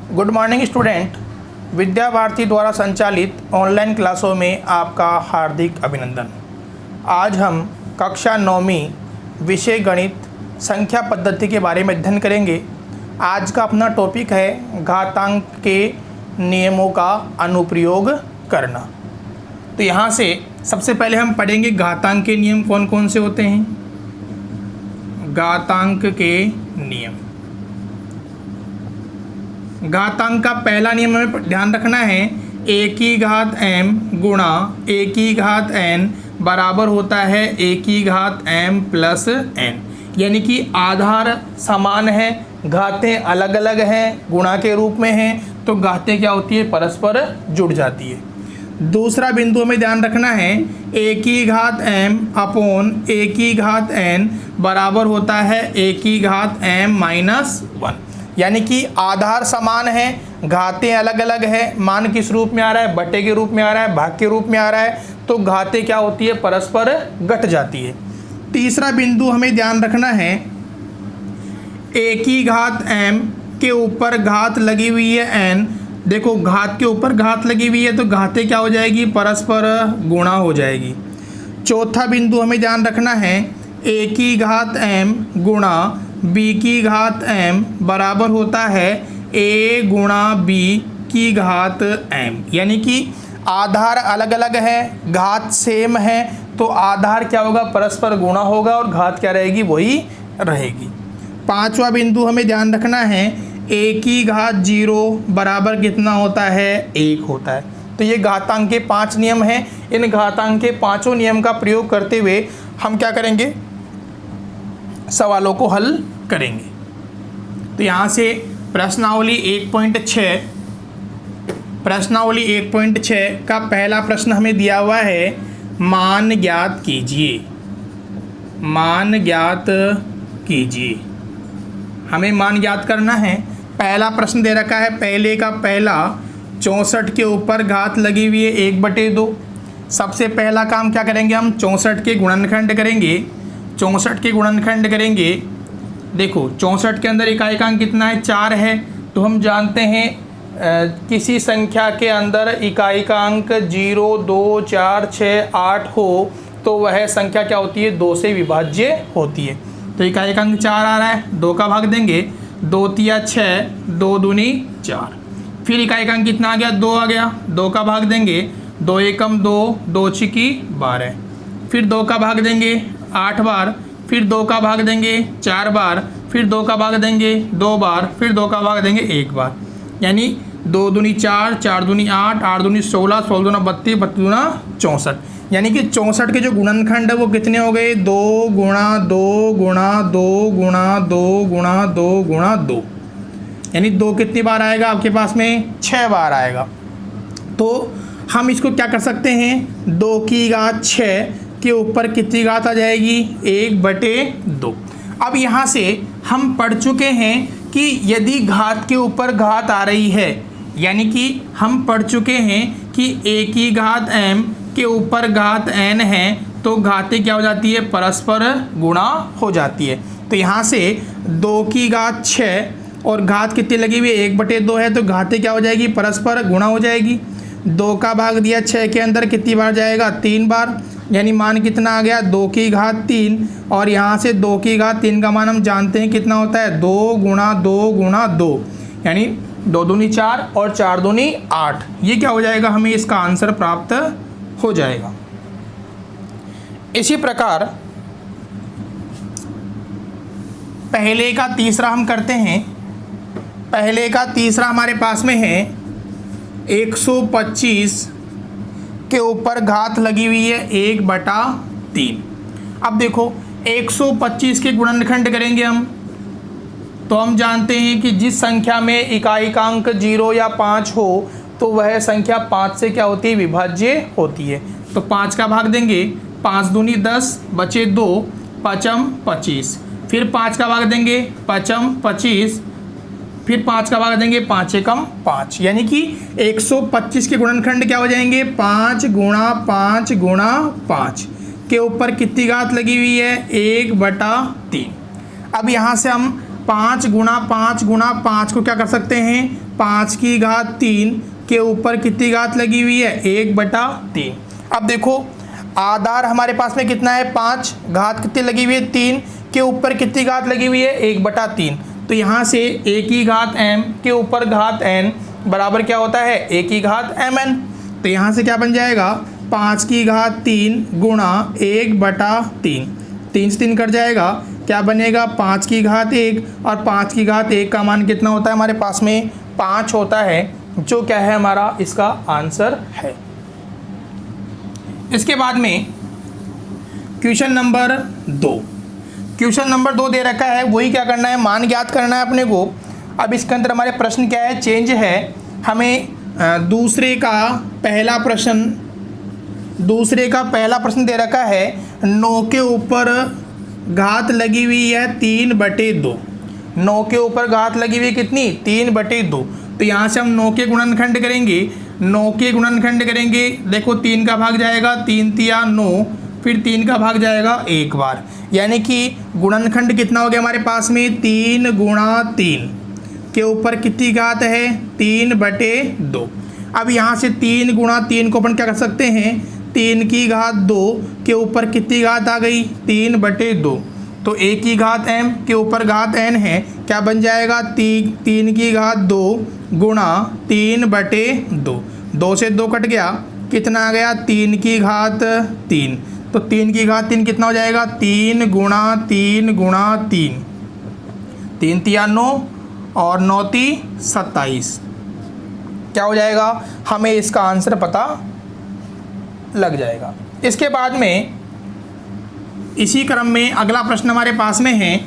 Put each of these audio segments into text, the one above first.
Good morning student. Vidya Bharati द्वारा संचालित online क्लासों में आपका हार्दिक अभिनंदन। आज हम कक्षा 9वीं विषय गणित संख्या पद्धति के बारे में अध्ययन करेंगे। आज का अपना टॉपिक है घातांक के नियमों का अनुप्रयोग करना। तो यहाँ से सबसे पहले हम पढ़ेंगे घातांक के नियम कौन कौन से होते हैं। घातांक के नियम, घातांक का पहला नियम हमें ध्यान रखना है, a की घात m गुणा a की घात n बराबर होता है a की घात m प्लस n। यानी कि आधार समान है, घातें अलग अलग हैं, गुणा के रूप में हैं, तो घातें क्या होती है, परस्पर जुड़ जाती है। दूसरा बिंदु हमें ध्यान रखना है, a की घात m अपॉन a की घात n बराबर होता है a की घात m माइनस 1। यानी कि आधार समान है, घातें अलग अलग है, मान किस रूप में आ रहा है, बटे के रूप में आ रहा है, भाग के रूप में आ रहा है, तो घातें क्या होती है, परस्पर घट जाती है। तीसरा बिंदु हमें ध्यान रखना है, a की घात m के ऊपर घात लगी हुई है n। देखो घात के ऊपर घात लगी हुई है तो घातें क्या हो जाएगी, परस्पर गुणा हो जाएगी। चौथा बिंदु हमें ध्यान रखना है, a की घात m गुणा b की घात m बराबर होता है a गुणा b की घात m। यानी कि आधार अलग अलग है, घात सेम है, तो आधार क्या होगा, परस्पर गुणा होगा और घात क्या रहेगी, वही रहेगी। पांचवा बिंदु हमें ध्यान रखना है, a की घात 0 बराबर कितना होता है, 1 होता है। तो ये घातांक के 5 नियम हैं। इन घातांक के पांचों नियम का प्रयोग करते हुए हम क्या करेंगे, सवालों को हल करेंगे। तो यहाँ से प्रश्नावली 1.6 का पहला प्रश्न हमें दिया हुआ है, मान ज्ञात कीजिए। मान ज्ञात कीजिए, हमें मान ज्ञात करना है। पहला प्रश्न दे रखा है, पहले का पहला 64 के ऊपर घात लगी हुई है 1/2। सबसे पहला काम क्या करेंगे, हम 64 के गुणनखंड करेंगे। 64 के गुणनखंड करेंगे। देखो 64 के अंदर इकाईकांक कितना है, 4 है। तो हम जानते हैं किसी संख्या के अंदर इकाईकांक 0, 2, 4, 6, 8 हो तो वह संख्या क्या होती है, 2 से विभाज्य होती है। तो इकाईकांक 4 आ रहा है, 2 का भाग देंगे, 2 तिया 6, 2 दूनी 4। फिर इकाईकांक कितना आ गया, 2 आ गया, 2 का भाग देंगे, 2 एकम 2, 2 छिकी 12। फिर 2 का भाग देंगे 8 बार, फिर 2 का भाग देंगे 4 बार, फिर 2 का भाग देंगे 2 बार, फिर 2 का भाग देंगे 1 बार। यानी 2 दूनी 4, 4 दूनी 8, 8 दूनी 16, 16 दूना 32, 32 दूना 64। यानी कि 64 के जो गुणनखंड है वो कितने हो गए, 2 गुणा 2 गुणा 2 गुणा 2 गुणा 2 गुणा 2। यानी 2 कितनी बार आएगा आपके पास में, 6 बार आएगा। तो हम इसको क्या कर सकते हैं, 2 की घात 6 के ऊपर कितनी घात आ जाएगी, 1/2। अब यहाँ से हम पढ़ चुके हैं कि यदि घात के ऊपर घात आ रही है, यानी कि हम पढ़ चुके हैं कि a की घात m के ऊपर घात n है तो घातें क्या हो जाती है, परस्पर गुणा हो जाती है। तो यहाँ से 2 की घात 6 और घात कितनी लगी हुई है, 1/2 है, तो घातें क्या हो जाएगी, परस्पर गुणा हो जाएगी। 2 का भाग दिया 6 के अंदर कितनी बार जाएगा, 3 बार। यानी मान कितना आ गया, 2 की घात 3। और यहाँ से 2 की घात 3 का मान हम जानते हैं कितना होता है, 2 गुणा 2 गुणा 2। यानी 2 दूनी 4 और 4 दूनी 8। ये क्या हो जाएगा, हमें इसका आंसर प्राप्त हो जाएगा। इसी प्रकार पहले का तीसरा हम करते हैं। पहले का तीसरा हमारे पास में है, 125 के ऊपर घात लगी हुई है 1/3। अब देखो 125 के गुणनखंड करेंगे हम, तो हम जानते हैं कि जिस संख्या में इकाईकांक 0 या 5 हो तो वह संख्या 5 से क्या होती है, विभाज्य होती है। तो 5 का भाग देंगे, 5 दूनी 10, बचे 2, 5m 25। फिर 5 का भाग देंगे, 5m 25। फिर 5 का भाग देंगे, 5 एकम 5। यानी कि 125 के गुणनखंड क्या हो जाएंगे, 5 गुणा 5 गुणा 5 के ऊपर कितनी घात लगी हुई है, 1/3। अब यहाँ से हम 5 गुणा 5 गुणा 5 को क्या कर सकते हैं, 5 की घात 3 के ऊपर कितनी घात लगी हुई है, 1/3। अब देखो आधार हमारे पास में कितना है 5, घात कितनी लगी हुई है 3 के ऊपर कितनी घात लगी हुई है 1/3। तो यहाँ से a की घात m के ऊपर घात n बराबर क्या होता है a की घात mn। तो यहाँ से क्या बन जाएगा 5 की घात 3 गुणा 1/3, 3 से 3 कट जाएगा, क्या बनेगा 5 की घात 1 और 5 की घात 1 का मान कितना होता है हमारे पास में 5 होता है, जो क्या है हमारा इसका आंसर है। इसके बाद में क्वेश्चन नंबर 2, क्वेश्चन नंबर 2 दे रखा है, वही क्या करना है, मान ज्ञात करना है अपने को। अब इसके अंदर हमारे प्रश्न क्या है, चेंज है। हमें दूसरे का पहला प्रश्न दे रखा है, 9 के ऊपर घात लगी हुई है 3/2, 9 के ऊपर घात लगी हुई है कितनी 3/2। तो यहाँ से हम 9 के गुणनखंड करेंगे, 9 के गुणनखंड करेंगे, देखो 3 का भाग जाएगा, 3 तिया 9, फिर 3 का भाग जाएगा एक बार, यानी कि गुणनखंड कितना हो गया हमारे पास में 3 गुणा 3 के ऊपर कितनी घात है 3/2। अब यहाँ से 3 गुणा 3 को अपन क्या कर सकते हैं, 3 की घात 2 के ऊपर कितनी घात आ गई 3/2। तो a की घात m के ऊपर घात n है, क्या बन जाएगा 3 की घात 2 गुणा 3/2, 2 से 2 कट गया, कितना आ गया 3 की घात 3। तो 3 की घात 3 कितना हो जाएगा 3 गुणा 3 गुणा 3, 3 तिया 9 और 9 ती 27, क्या हो जाएगा, हमें इसका आंसर पता लग जाएगा। इसके बाद में इसी क्रम में अगला प्रश्न हमारे पास में है,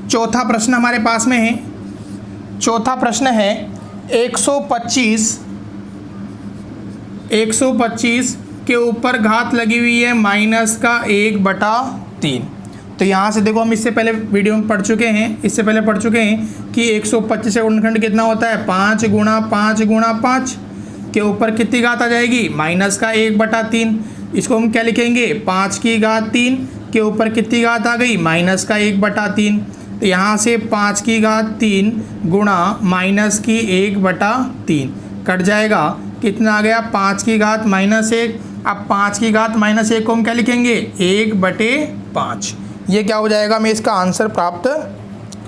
चौथा प्रश्न हमारे पास में है। चौथा प्रश्न है 125 के ऊपर घात लगी हुई है -1/3। तो यहाँ से देखो हम इससे पहले वीडियो में पढ़ चुके हैं, कि 125 से गुणनखंड कितना होता है 5 गुणा 5 गुणा 5 के ऊपर कितनी घात आ जाएगी -1/3। इसको हम क्या लिखेंगे 5 की घात 3 के ऊपर कितनी घात आ गई -1/3। तो यहाँ से 5 की घात 3 गुणा -1/3 कट जाएगा, कितना आ गया 5 की घात -1। अब 5 की घात -1 को हम क्या लिखेंगे 1/5। ये क्या हो जाएगा, हमें इसका आंसर प्राप्त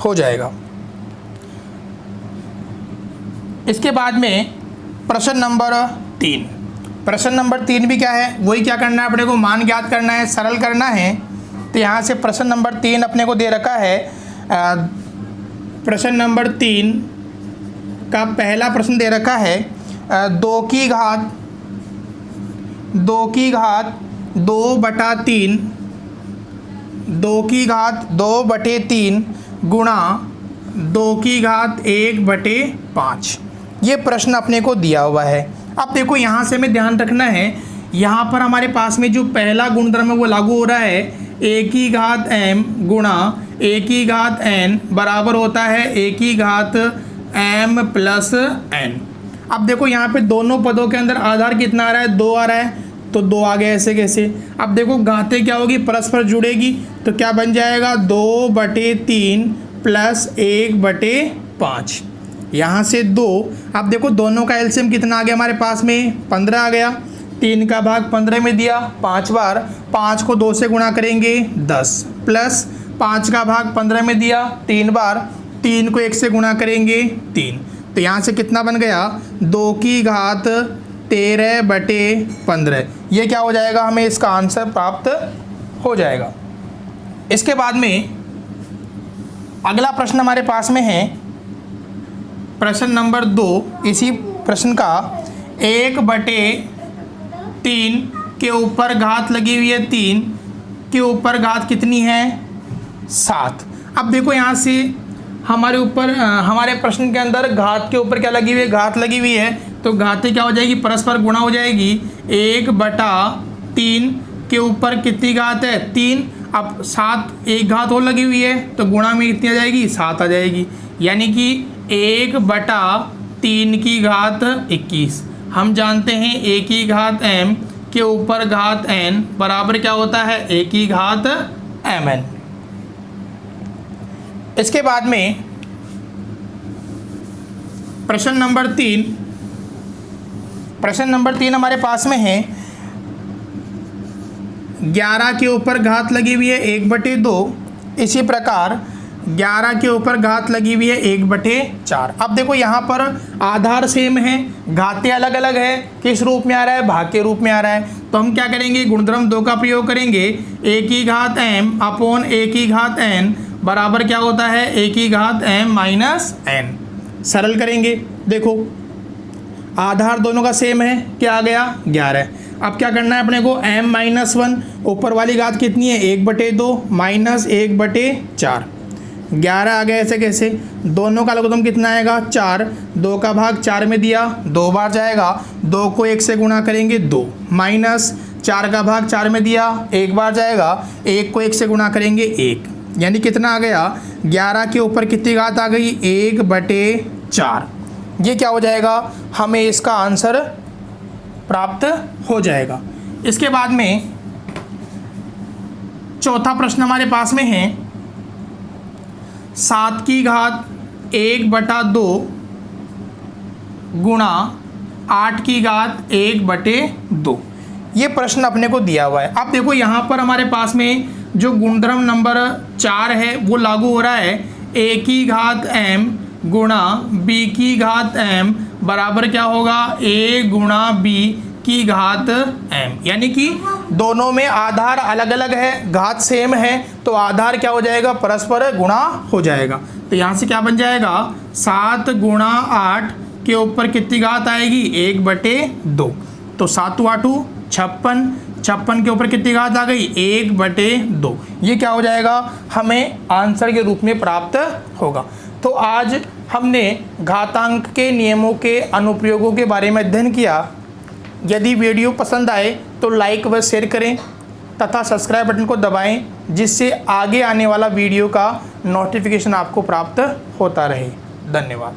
हो जाएगा। इसके बाद में प्रश्न नंबर 3, प्रश्न नंबर 3 भी क्या है, वही क्या करना है अपने को, मान ज्ञात करना है, सरल करना है। तो यहाँ से प्रश्न नंबर 3 अपने को दे रखा है। प्रश्न नंबर 3 का पहला प्रश्न दे रखा है 2 की घात 2/3 2/3 गुणा 2 की घात 1/5। ये प्रश्न अपने को दिया हुआ है। अब देखो यहाँ से हमें ध्यान रखना है, यहाँ पर हमारे पास में जो पहला गुणधर्म है वो लागू हो रहा है, a की घात m गुणा a की घात n बराबर होता है a की घात m प्लस n। अब देखो यहाँ पे दोनों पदों के अंदर आधार कितना आ रहा है 2 आ रहा है, तो 2 आ गया ऐसे कैसे। अब देखो घातें क्या होगी परस्पर जुड़ेगी, तो क्या बन जाएगा 2/3 प्लस 1/5, यहाँ से 2। अब देखो दोनों का एलसीएम कितना आ गया हमारे पास में 15 आ गया, 3 का भाग 15 में दिया 5 बार, 5 को 2 से गुणा करेंगे 10, प्लस 5 का भाग 15 में दिया 3 बार, 3 को 1 से गुणा करेंगे 3। तो यहाँ से कितना बन गया 2 की घात 13/15। ये क्या हो जाएगा, हमें इसका आंसर प्राप्त हो जाएगा। इसके बाद में अगला प्रश्न हमारे पास में है प्रश्न नंबर 2। इसी प्रश्न का 1/3 के ऊपर घात लगी हुई है 3 के ऊपर घात कितनी है 7। अब देखो यहाँ से हमारे ऊपर हमारे प्रश्न के अंदर घात के ऊपर क्या लगी हुई है, घात लगी हुई है, तो घातें क्या हो जाएगी परस्पर गुणा हो जाएगी। 1/3 के ऊपर कितनी घात है 3, अब 7 एक घात और लगी हुई है, तो गुणा में कितनी आ जाएगी 7 आ जाएगी, यानी कि 1/3 की घात 21। हम जानते हैं a की घात m के ऊपर घात n बराबर क्या होता है a की घात mn। इसके बाद में प्रश्न नंबर 3 हमारे पास में है 11 के ऊपर घात लगी हुई है 1/2। इसी प्रकार 11 के ऊपर घात लगी हुई है 1/4। अब देखो यहाँ पर आधार सेम है, घातें अलग अलग है, किस रूप में आ रहा है, भाग के रूप में आ रहा है। तो हम क्या करेंगे, गुणधर्म 2 का प्रयोग करेंगे। a की घात m अपॉन a की घात n बराबर क्या होता है, a की घात m माइनस n। सरल करेंगे, देखो आधार दोनों का सेम है, क्या आ गया 11। अब क्या करना है अपने को, m-1 ऊपर वाली घात कितनी है 1/2 माइनस 1/4। 11 आ गया, ऐसे कैसे, दोनों का लघुत्तम कितना आएगा 4। 2 का भाग 4 में दिया, 2 बार जाएगा, 2 को 1 से गुणा करेंगे 2 माइनस 4 का भाग 4 में दिया, 1 बार जाएगा, 1 को 1 से गुणा करेंगे 1, यानी कितना आ गया 11 के ऊपर कितनी घात आ गई 1/4। ये क्या हो जाएगा, हमें इसका आंसर प्राप्त हो जाएगा। इसके बाद में चौथा प्रश्न हमारे पास में है 7 की घात 1/2 गुणा 8 की घात 1/2। ये प्रश्न अपने को दिया हुआ है। अब देखो यहाँ पर हमारे पास में जो गुणधर्म नंबर 4 है वो लागू हो रहा है। a की घात m गुणा b की घात m बराबर क्या होगा, a गुणा b की घात m। यानी कि दोनों में आधार अलग अलग है, घात सेम है, तो आधार क्या हो जाएगा, परस्पर गुणा हो जाएगा। तो यहाँ से क्या बन जाएगा, 7 गुणा 8 के ऊपर कितनी घात आएगी 1/2। तो 7 8 56, 56 के ऊपर कितनी घात आ गई 1/2। ये क्या हो जाएगा, हमें आंसर के रूप में प्राप्त होगा। तो आज हमने घातांक के नियमों के अनुप्रयोगों के बारे में अध्ययन किया। यदि वीडियो पसंद आए तो लाइक व शेयर करें तथा सब्सक्राइब बटन को दबाएं, जिससे आगे आने वाला वीडियो का नोटिफिकेशन आपको प्राप्त होता रहे। धन्यवाद।